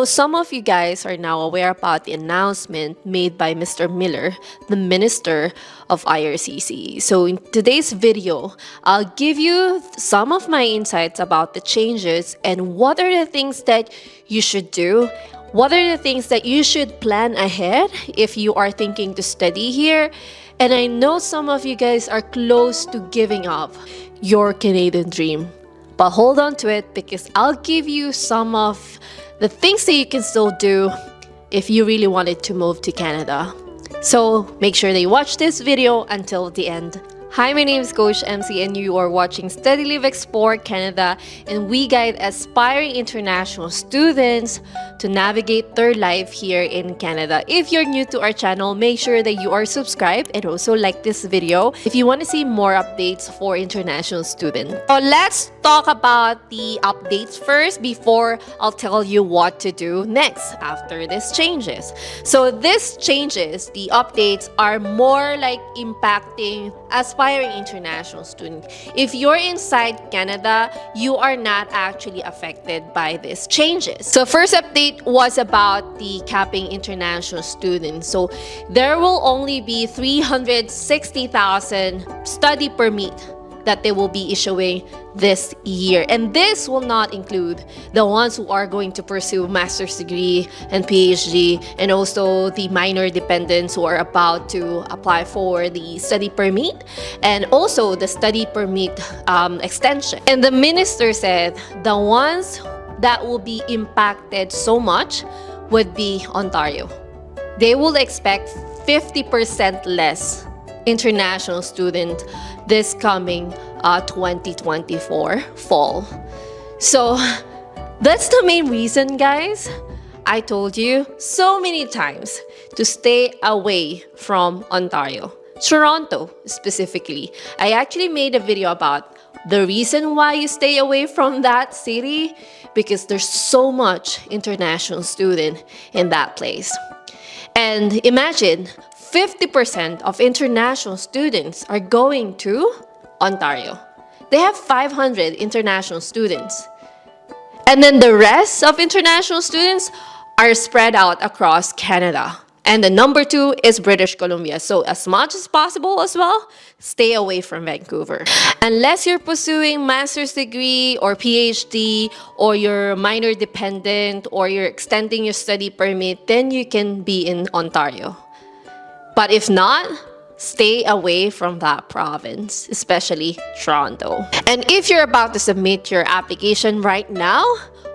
Some of you guys are now aware about the announcement made by Mr. Miller, the Minister of IRCC. So, in today's video, I'll give you some of my insights about the changes and what are the things that you should do. What are the things that you should plan ahead if you are thinking to study here? And I know some of you guys are close to giving up your Canadian dream. But hold on to it because I'll give you some of the things that you can still do if you really wanted to move to Canada. So make sure that you watch this video until the end. Hi, my name is Coach MC and you are watching Study Live Explore Canada, and we guide aspiring international students to navigate their life here in Canada. If you're new to our channel, make sure that you are subscribed and also like this video if you want to see more updates for international students. So let's talk about the updates first before I'll tell you what to do next after these changes. So these changes, the updates are more like impacting aspiring international student. If you're inside Canada, you are not actually affected by these changes. So first update was about the capping international students. So there will only be 360,000 study permit that they will be issuing this year. And this will not include the ones who are going to pursue master's degree and PhD, and also the minor dependents who are about to apply for the study permit, and also the study permit extension. And the minister said the ones that will be impacted so much would be Ontario. They will expect 50% less international student this coming 2024 fall. So that's the main reason, guys. I told you so many times to stay away from Ontario, Toronto specifically. I actually made a video about the reason why you stay away from that city, because there's so much international student in that place. And imagine 50% of international students are going to Ontario. They have 500 international students. And then the rest of international students are spread out across Canada. And the number 2 is British Columbia. So as much as possible as well, stay away from Vancouver. Unless you're pursuing master's degree or PhD, or you're minor dependent, or you're extending your study permit, then you can be in Ontario. But if not, stay away from that province, especially Toronto. And if you're about to submit your application right now,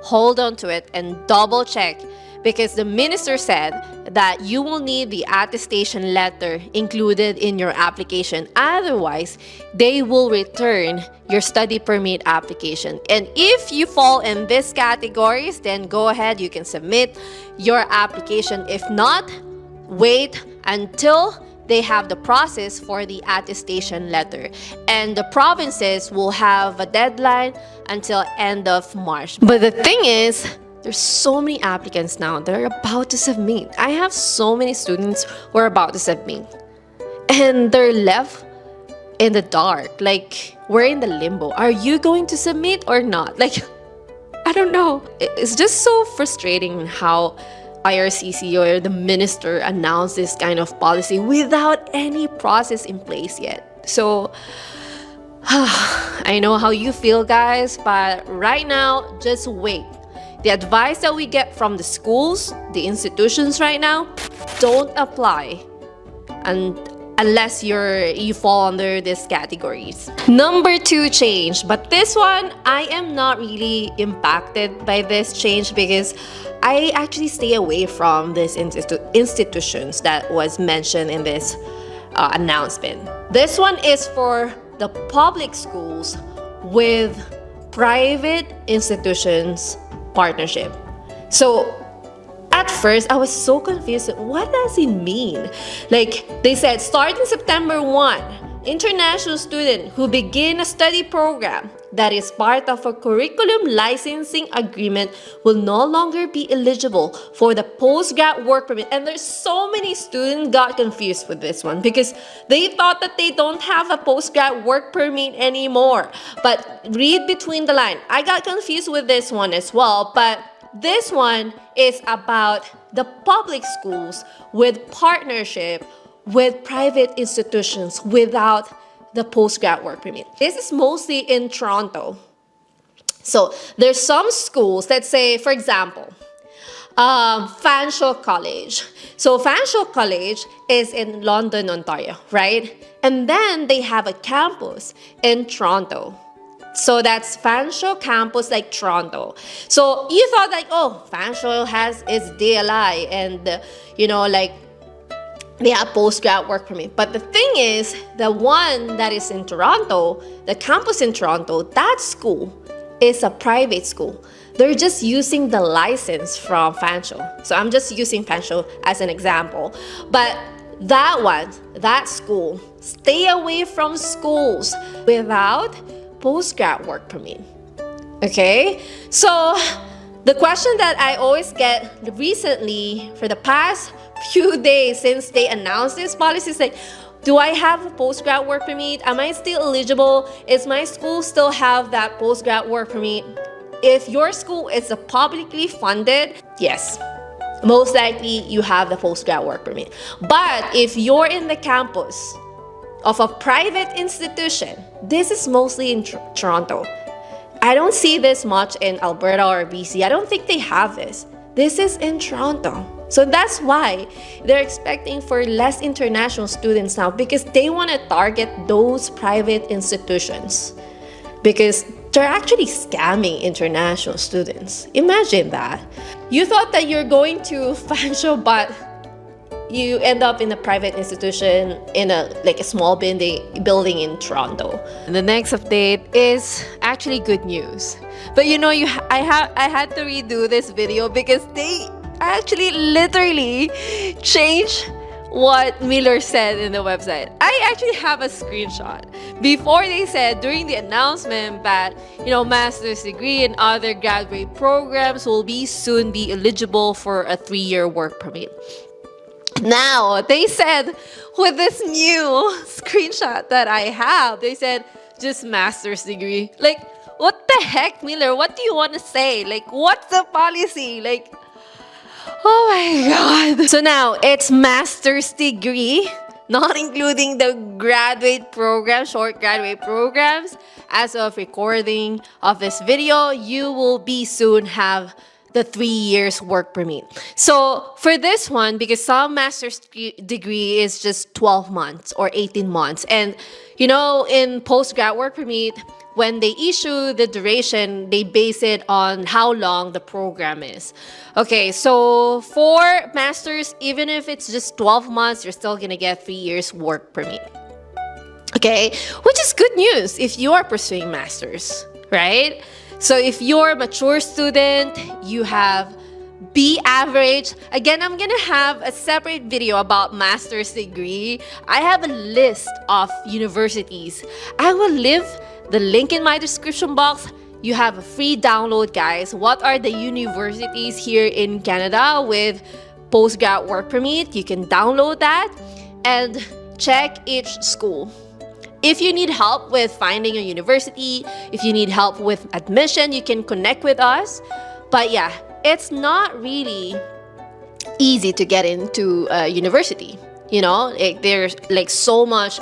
hold on to it and double check, because the minister said that you will need the attestation letter included in your application. Otherwise, they will return your study permit application. And if you fall in these categories, then go ahead, you can submit your application. If not, wait until they have the process for the attestation letter. And the provinces will have a deadline until end of March. But the thing is, there's so many applicants now that are about to submit. I have so many students who are about to submit, and they're left in the dark. Like, we're in the limbo. Are you going to submit or not? Like, I don't know. It's just so frustrating how IRCC or the minister announced this kind of policy without any process in place yet. So I know how you feel, guys, but right now, just wait. The advice that we get from the schools, the institutions right now, don't apply unless you fall under these categories. Number 2 change, but this one I am not really impacted by this change because I actually stay away from these institutions that was mentioned in this announcement. This one is for the public schools with private institutions partnership. So at first, I was so confused. What does it mean? Like, they said, starting September 1, international student who begin a study program that is part of a curriculum licensing agreement will no longer be eligible for the postgrad work permit. And there's so many students got confused with this one because they thought that they don't have a postgrad work permit anymore. But read between the line. I got confused with this one as well, but this one is about the public schools with partnership with private institutions without the postgrad work permit. This is mostly in Toronto. So there's some schools, let's say, for example, Fanshawe College. So Fanshawe College is in London, Ontario, right? And then they have a campus in Toronto. So that's Fanshawe campus, like Toronto. So you thought like, oh, Fanshawe has its DLI and, like they have postgrad work permit. But the thing is, the one that is in Toronto, the campus in Toronto, that school is a private school. They're just using the license from Fanshawe. So I'm just using Fanshawe as an example. But that school, stay away from schools without postgrad work permit. Okay? So the question that I always get recently for the past few days since they announced this policy is like, do I have a postgrad work permit? Am I still eligible? Is my school still have that postgrad work permit? If your school is a publicly funded, yes, most likely you have the postgrad work permit. But if you're in the campus of a private institution, this is mostly in Toronto. I don't see this much in Alberta or BC. I don't think they have this. This is in Toronto. So that's why they're expecting for less international students now, because they want to target those private institutions, because they're actually scamming international students. Imagine that. You thought that you're going to Fanshawe, but you end up in a private institution in a small building in Toronto. And the next update is actually good news. But I had to redo this video because they actually literally changed what Miller said in the website. I actually have a screenshot. Before, they said during the announcement that master's degree and other graduate programs will soon be eligible for a 3-year work permit. Now they said, with this new screenshot that I have, they said just master's degree. Like, what the heck, Miller? What do you want to say? Like, what's the policy? Like, oh my God. So now it's master's degree, not including the graduate program, short graduate programs. As of recording of this video, you will soon have the 3 years work permit. So for this one, because some master's degree is just 12 months or 18 months. And, in postgrad work permit, when they issue the duration, they base it on how long the program is. Okay, so for masters, even if it's just 12 months, you're still gonna get 3 years work permit. Okay, which is good news if you are pursuing masters, right? So if you're a mature student, you have B average. Again, I'm gonna have a separate video about master's degree. I have a list of universities. I will leave the link in my description box. You have a free download, guys. What are the universities here in Canada with postgrad work permit? You can download that and check each school. If you need help with finding a university, if you need help with admission, you can connect with us. But yeah, it's not really easy to get into a university. There's so much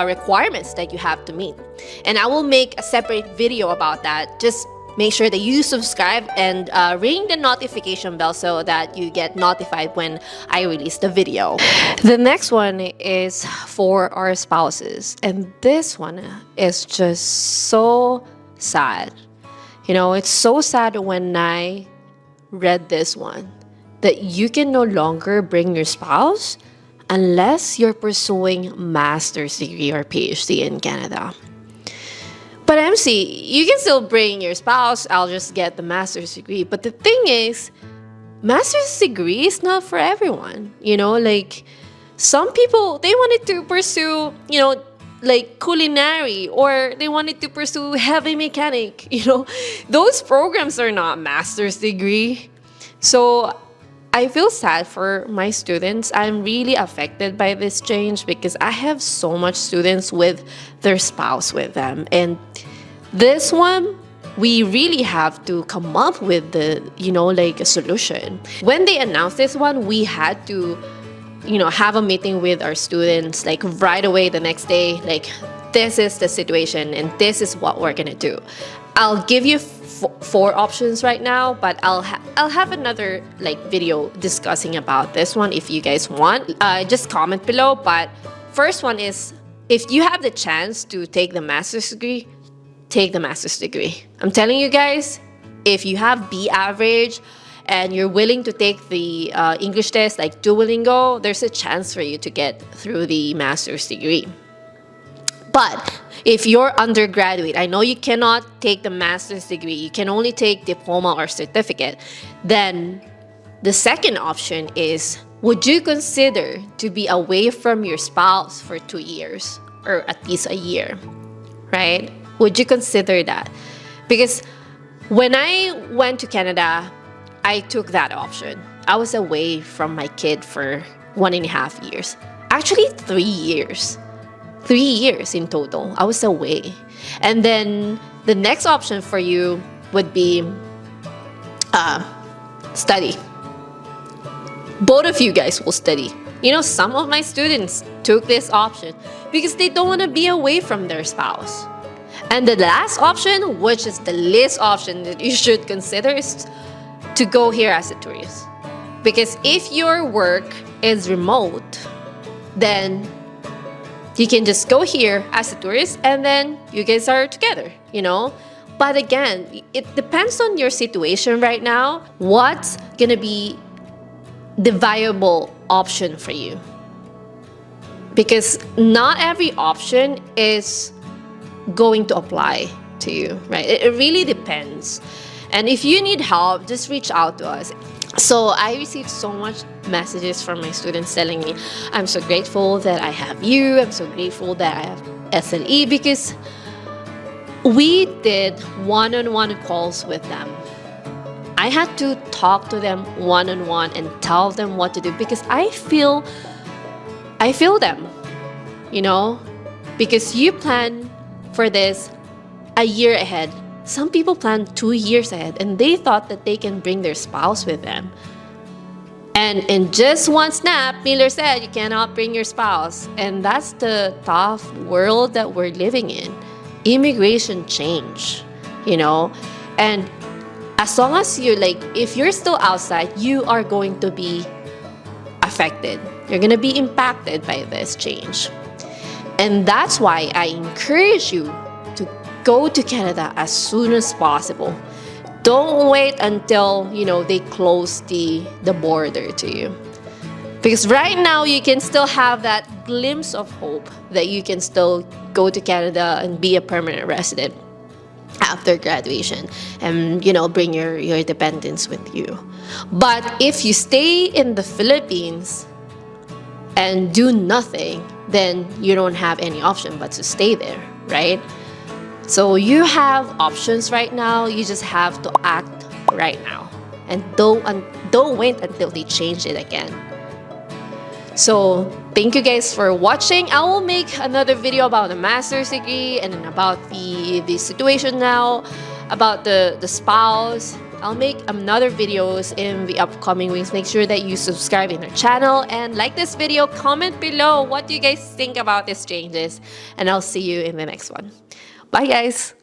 requirements that you have to meet. And I will make a separate video about that. Just make sure that you subscribe and ring the notification bell so that you get notified when I release the video. The next one is for our spouses. And this one is just so sad. It's so sad when I read this one, that you can no longer bring your spouse unless you're pursuing master's degree or PhD in Canada. But MC, you can still bring your spouse. I'll just get the master's degree. But the thing is, master's degree is not for everyone. Some people, they wanted to pursue, culinary, or they wanted to pursue heavy mechanic. Those programs are not master's degree. So I feel sad for my students. I'm really affected by this change because I have so much students with their spouse with them. And this one, we really have to come up with the, like a solution. When they announced this one, we had to, have a meeting with our students, like right away the next day, like, this is the situation and this is what we're gonna do. I'll give you four options right now, but I'll have another like video discussing about this one if you guys want. Just comment below. But first one is, if you have the chance to take the master's degree, take the master's degree. I'm telling you guys, if you have B average and you're willing to take the English test like Duolingo, there's a chance for you to get through the master's degree. But if you're undergraduate, I know you cannot take the master's degree, you can only take diploma or certificate, then the second option is, would you consider to be away from your spouse for 2 years or at least a year, right? Would you consider that? Because when I went to Canada, I took that option. I was away from my kid for 1.5 years. Actually, 3 years. 3 years in total. I was away. And then the next option for you would be study. Both of you guys will study. Some of my students took this option because they don't want to be away from their spouse. And the last option, which is the least option that you should consider, is to go here as a tourist. Because if your work is remote, then you can just go here as a tourist and then you guys are together, But again, it depends on your situation right now. What's going to be the viable option for you? Because not every option is going to apply to you, right? It really depends. And if you need help, just reach out to us. So I received so much messages from my students telling me, I'm so grateful that I have you. I'm so grateful that I have SLE, because we did one-on-one calls with them. I had to talk to them one-on-one and tell them what to do, because I feel them, because you plan for this a year ahead. Some people plan 2 years ahead, and they thought that they can bring their spouse with them. And in just one snap, Miller said, you cannot bring your spouse. And that's the tough world that we're living in. Immigration change, And as long as if you're still outside, you are going to be affected. You're going to be impacted by this change. And that's why I encourage you to go to Canada as soon as possible. Don't wait until, they close the border to you. Because right now, you can still have that glimpse of hope that you can still go to Canada and be a permanent resident after graduation and, bring your dependents with you. But if you stay in the Philippines and do nothing, then you don't have any option but to stay there, right? So you have options right now. You just have to act right now, and don't wait until they change it again. So thank you guys for watching. I will make another video about the master's degree and about the situation now, about the spouse. I'll make another videos in the upcoming weeks. Make sure that you subscribe in our channel and like this video. Comment below what do you guys think about these changes, and I'll see you in the next one. Bye guys.